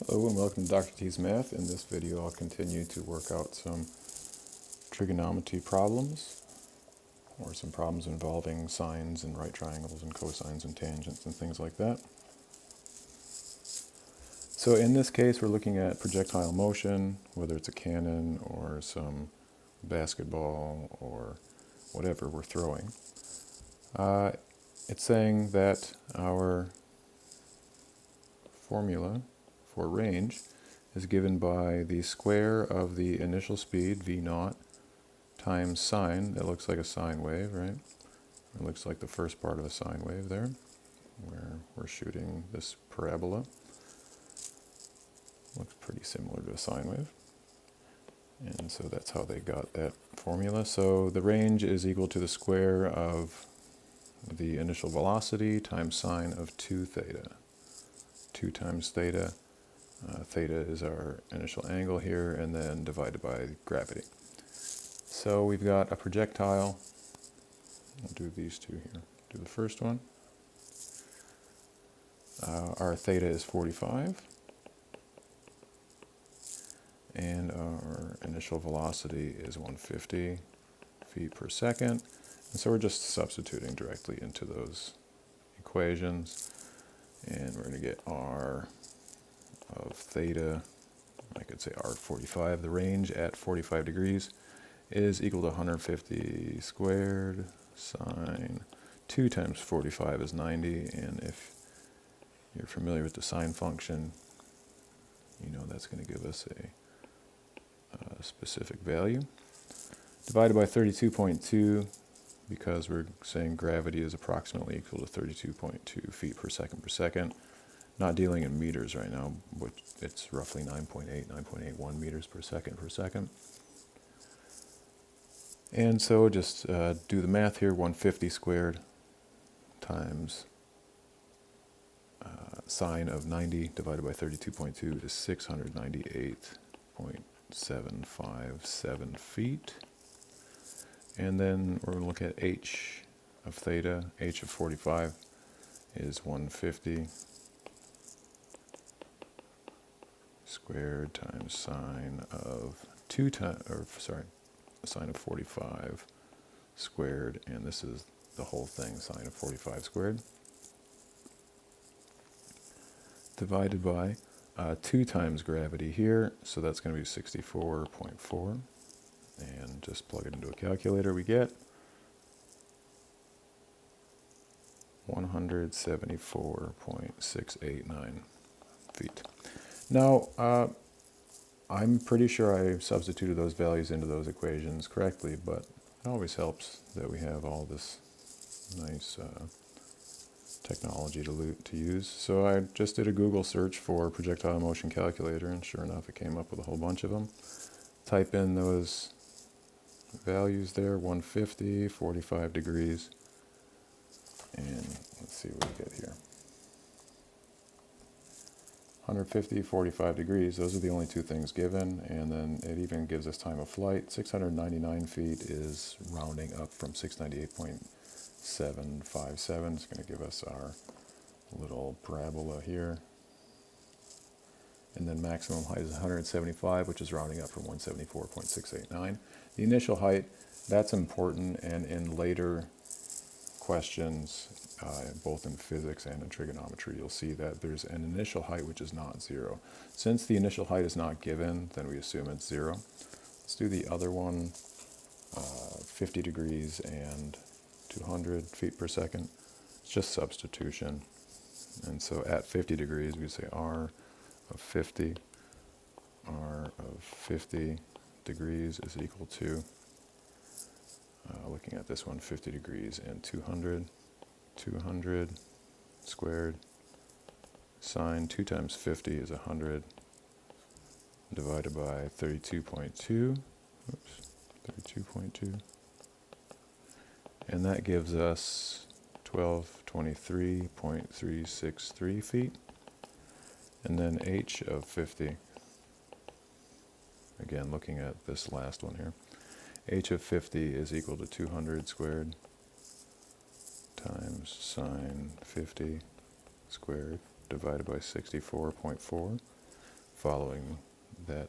Hello and welcome to Dr. T's Math. In this video I'll continue to work out some trigonometry problems, or some problems involving sines and right triangles and cosines and tangents and things like that. So in this case we're looking at projectile motion, whether it's a cannon or some basketball or whatever we're throwing. It's saying that our formula for range is given by the square of the initial speed, v naught, times sine. That looks like a sine wave, right? It looks like the first part of a sine wave there, where we're shooting this parabola. Looks pretty similar to a sine wave. And so that's how they got that formula. So the range is equal to the square of the initial velocity times sine of 2 theta. 2 times theta. Theta is our initial angle here, and then divided by gravity. So we've got a projectile. I'll do these two here. Do the first one. Our theta is 45. And our initial velocity is 150 feet per second. And so we're just substituting directly into those equations. And we're going to get r of theta, I could say r 45. The range at 45 degrees is equal to 150 squared sine 2 times 45 is 90. And if you're familiar with the sine function, you know that's going to give us a specific value. Divided by 32.2, because we're saying gravity is approximately equal to 32.2 feet per second. Not dealing in meters right now, but it's roughly 9.81 meters per second. And so just do the math here. 150 squared times sine of 90 divided by 32.2 is 698.757 feet. And then we're going to look at h of theta. H of 45 is 150 squared times sine of sine of 45 squared, and this is the whole thing, sine of 45 squared, divided by 2 times gravity here, so that's going to be 64.4, and just plug it into a calculator. We get 174.689 feet. Now, I'm pretty sure I substituted those values into those equations correctly, but it always helps that we have all this nice technology to use. So I just did a Google search for projectile motion calculator, and sure enough it came up with a whole bunch of them. Type in those values there, 150, 45 degrees, and let's see what we get here. 150, 45 degrees, those are the only two things given, and then it even gives us time of flight. 699 feet is rounding up from 698.757. It's going to give us our little parabola here. And then maximum height is 175, which is rounding up from 174.689. The initial height, that's important, and in later questions, both in physics and in trigonometry, you'll see that there's an initial height which is not 0. Since the initial height is not given, then we assume it's 0. Let's do the other one, 50 degrees and 200 feet per second. It's just substitution. And so at 50 degrees, we say r of 50 degrees is equal to, looking at this one, 50 degrees and 200 squared sine 2 times 50 is 100 divided by 32.2, and that gives us 1223.363 feet. And then h of 50, again looking at this last one here, h of 50 is equal to 200 squared times sine 50 squared divided by 64.4. following that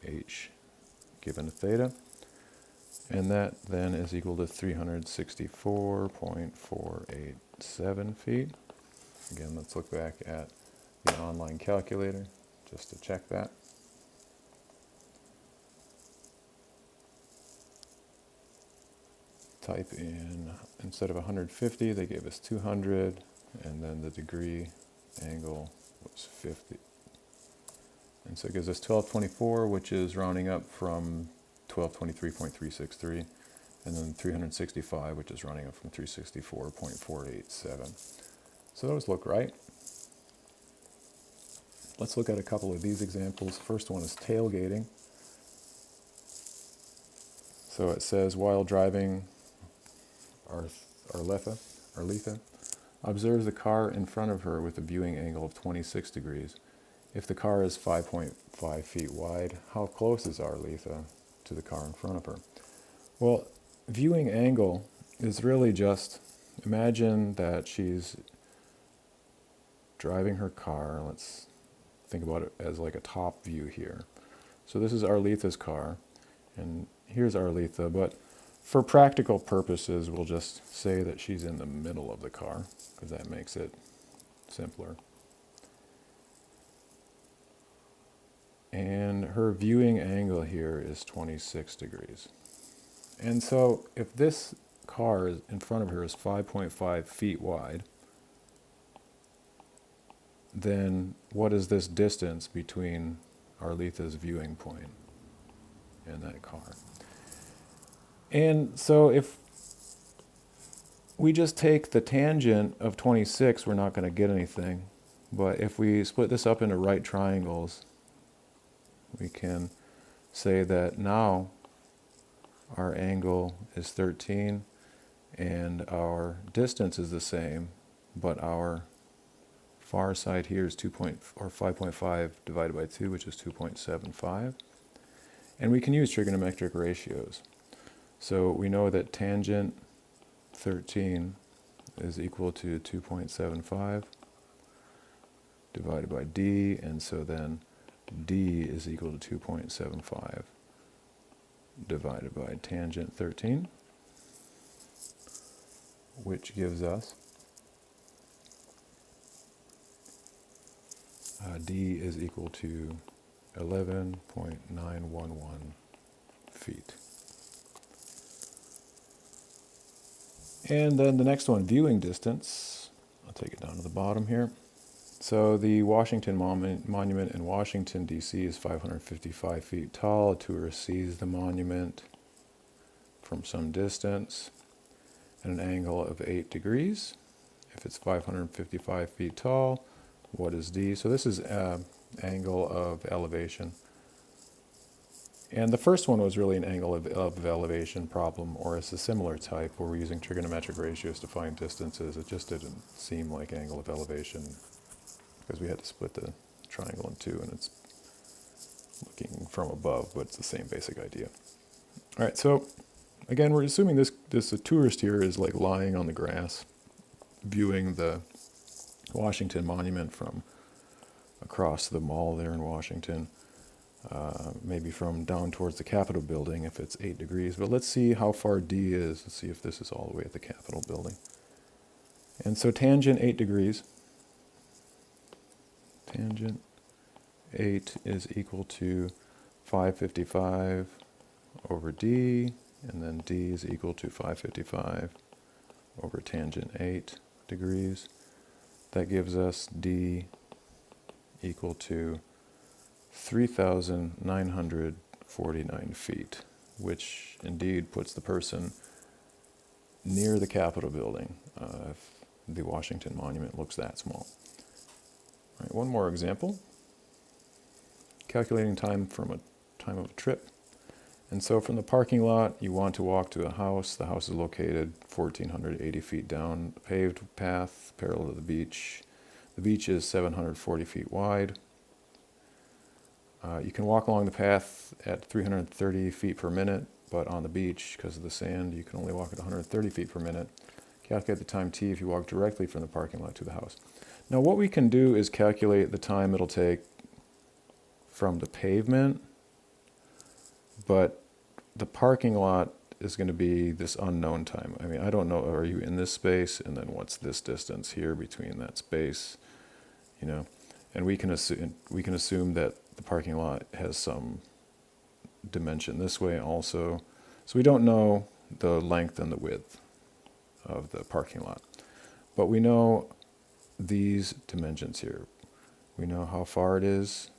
h given to theta. And that then is equal to 364.487 feet. Again, let's look back at the online calculator just to check that. Type in, instead of 150, they gave us 200, and then the degree angle was 50. And so it gives us 1224, which is rounding up from 1223.363, and then 365, which is rounding up from 364.487. So those look right. Let's look at a couple of these examples. First one is tailgating. So it says, while driving, Arletha observes the car in front of her with a viewing angle of 26 degrees. If the car is 5.5 feet wide, how close is Arletha to the car in front of her? Well, viewing angle is really just, imagine that she's driving her car. Let's think about it as like a top view here. So this is Arletha's car, and here's Arletha, but for practical purposes, we'll just say that she's in the middle of the car, because that makes it simpler. And her viewing angle here is 26 degrees. And so if this car in front of her is 5.5 feet wide, then what is this distance between Arletha's viewing point and that car? And so if we just take the tangent of 26, we're not going to get anything. But if we split this up into right triangles, we can say that now our angle is 13 and our distance is the same, but our far side here is 5.5 divided by 2, which is 2.75. And we can use trigonometric ratios. So we know that tangent 13 is equal to 2.75 divided by d, and so then d is equal to 2.75 divided by tangent 13, which gives us d is equal to 11.911 feet. And then the next one, viewing distance. I'll take it down to the bottom here. So the Washington Monument in Washington, D.C. is 555 feet tall. A tourist sees the monument from some distance at an angle of 8 degrees. If it's 555 feet tall, what is d? So this is angle of elevation. And the first one was really an angle of elevation problem, or it's a similar type where we're using trigonometric ratios to find distances. It just didn't seem like angle of elevation because we had to split the triangle in two, and it's looking from above, but it's the same basic idea. All right, so again, we're assuming this tourist here is like lying on the grass, viewing the Washington Monument from across the mall there in Washington, maybe from down towards the Capitol building if it's 8 degrees. But let's see how far d is. Let's see if this is all the way at the Capitol building. And so tangent 8 degrees. Tangent 8 is equal to 555 over d, and then d is equal to 555 over tangent 8 degrees. That gives us d equal to 3,949 feet, which indeed puts the person near the Capitol building if the Washington Monument looks that small. All right, one more example. Calculating time from a time of a trip. And so from the parking lot, you want to walk to a house. The house is located 1,480 feet down the paved path, parallel to the beach. The beach is 740 feet wide. You can walk along the path at 330 feet per minute, but on the beach, because of the sand, you can only walk at 130 feet per minute. Calculate the time t if you walk directly from the parking lot to the house. Now what we can do is calculate the time it'll take from the pavement, but the parking lot is going to be this unknown time. I mean, I don't know, are you in this space? And then what's this distance here between that space? You know, and we can assume that the parking lot has some dimension this way also. So we don't know the length and the width of the parking lot, but we know these dimensions here. We know how far it is,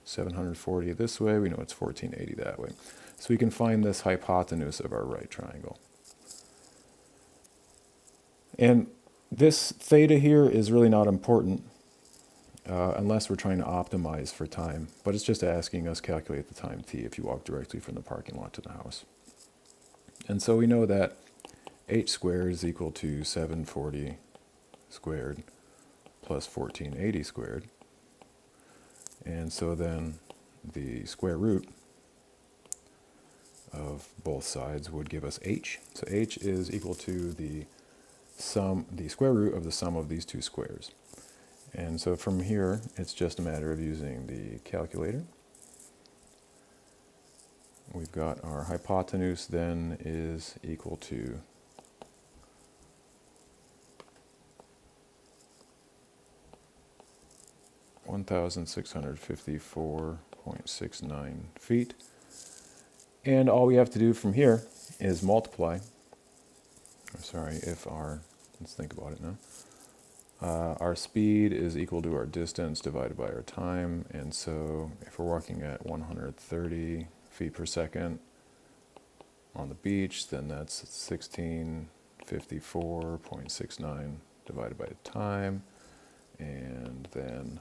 740 this way. We know it's 1480 that way. So we can find this hypotenuse of our right triangle. And this theta here is really not important unless we're trying to optimize for time, but it's just asking us calculate the time t if you walk directly from the parking lot to the house. And so we know that h squared is equal to 740 squared plus 1480 squared. And so then the square root of both sides would give us h. So h is equal to the square root of the sum of these two squares. And so from here, it's just a matter of using the calculator. We've got our hypotenuse then is equal to 1,654.69 feet. And all we have to do from here is multiply. Let's think about it now. Our speed is equal to our distance divided by our time. And so if we're walking at 130 feet per second on the beach, then that's 1654.69 divided by the time. And then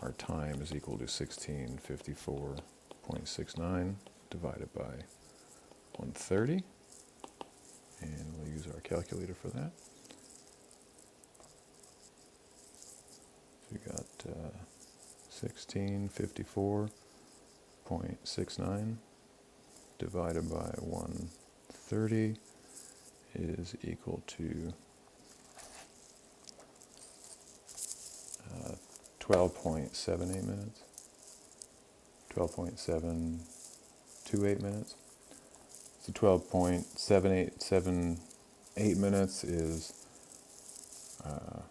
our time is equal to 1654.69 divided by 130. And we'll use our calculator for that. So we got 1654.69 divided by 130 is equal to 12.78 minutes. 12.728 minutes. So 12.7878 minutes is a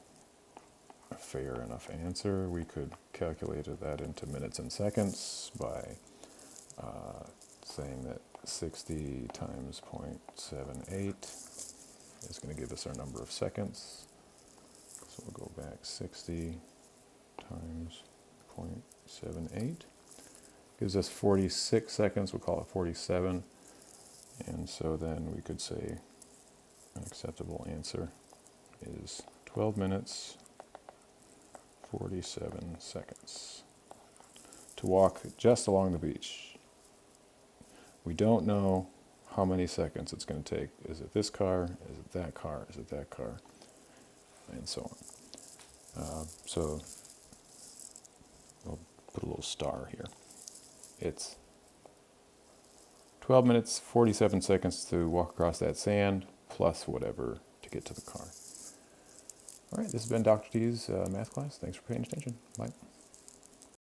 fair enough answer. We could calculate that into minutes and seconds by saying that 60 times 0.78 is going to give us our number of seconds. So we'll go back 60 times 0.78. Gives us 46 seconds, we'll call it 47. And so then we could say an acceptable answer is 12 minutes, 47 seconds to walk just along the beach. We don't know how many seconds it's going to take. Is it this car? Is it that car? Is it that car? And so on. So we'll put a little star here. It's 12 minutes, 47 seconds to walk across that sand, plus whatever to get to the car. All right, this has been Dr. T's math class. Thanks for paying attention. Bye.